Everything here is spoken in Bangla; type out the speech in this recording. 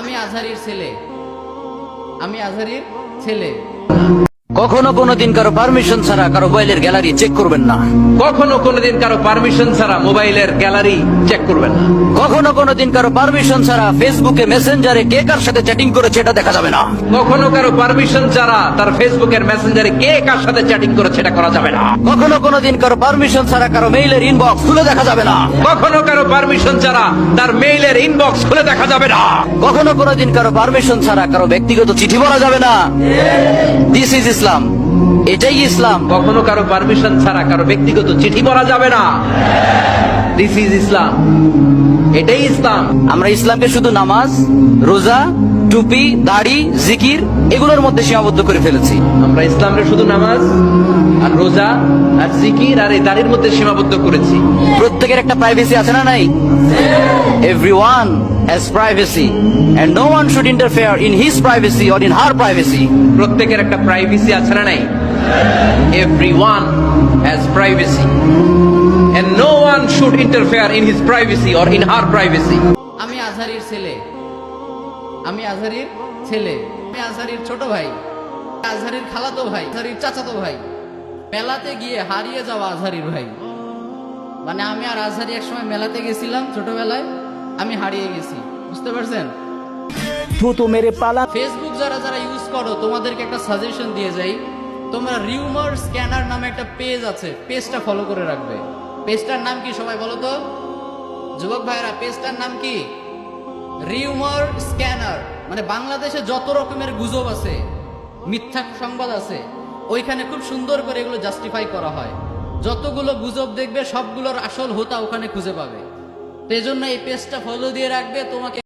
আমি আজহারির ছেলে, আমি আজহারির ছেলে। কখনো কোনোদিন কারো পারমিশন ছাড়া কারো মোবাইলের গ্যালারি চেক করবেন না। কখনো কোনোদিন কারো পারমিশন ছাড়া মোবাইলের গ্যালারি চেক করবেন না। কখনো কোনোদিন কারো পারমিশন ছাড়া ফেসবুকে মেসেঞ্জারে কে কার সাথে চ্যাটিং করেছে এটা দেখা যাবে না। কখনো কারো পারমিশন ছাড়া তার ফেসবুকের মেসেঞ্জারে কে কার সাথে চ্যাটিং করেছে এটা করা যাবে না। কখনো কোনোদিন কারো পারমিশন ছাড়া কারো মেইলের ইনবক্স খুলে দেখা যাবে না। কখনো কারো পারমিশন ছাড়া তার মেইলের ইনবক্স খুলে দেখা যাবে না। কখনো কোনোদিন কারো পারমিশন ছাড়া কারো ব্যক্তিগত চিঠি পড়া যাবে না। দিস ইজ ইসলাম, এটাই ইসলাম। কখনো কারো পারমিশন ছাড়া কারো ব্যক্তিগত চিঠি পড়া যাবে না। দিস ইজ ইসলাম, এটাই ইসলাম। আমরা ইসলামকে শুধু নামাজ, রোজা, টুপি, দাড়ি, জিকির এগুলোর মধ্যে সীমাবদ্ধ করে ফেলেছি। আমরা ইসলামকে শুধু নামাজ আর রোজা আর জিকির আর এই দাড়ির মধ্যে সীমাবদ্ধ করেছি। প্রত্যেকের একটা প্রাইভেসি আছে না নাই? Everyone has privacy and no one should interfere in his privacy or in her privacy. প্রত্যেকের একটা প্রাইভেসি আছে না নাই? Everyone has privacy and no one should interfere in his privacy or in her privacy. আমি আজহারির ছেলে, আমি আজহারির ছেলে, আমি আজহারির ছোট ভাই, আজহারির খালাতো ভাই, আজহারির চাচাতো ভাই। মেলাতে গিয়ে হারিয়ে যাওয়া আজহারির ভাই। মানে আমি আর আজহারি একসময় মেলাতে গেছিলাম ছোটবেলায়, আমি হারিয়ে গেছি, বুঝতে পারছেন? ফেসবুক যারা যারা ইউজ করো তোমাদেরকে একটা সাজেশন দিয়ে যাই, তোমরা রিউমার স্ক্যানার নামে একটা পেজ আছে, পেজটা ফলো করে রাখবে। পেজটার নাম কি সবাই বলো তো? যুবক ভাইরা, পেজটার নাম কি? Rumour scanner. মানে বাংলাদেশে যত রকমের গুজব আছে, মিথ্যা সংবাদ আছে, ওইখানে খুব সুন্দর করে এগুলো জাস্টিফাই করা হয়। যতগুলো গুজব দেখবে সবগুলোর আসল হোতা ওখানে খুঁজে পাবে। তো এই জন্য এই পেজটা ফলো দিয়ে রাখবে, তোমাকে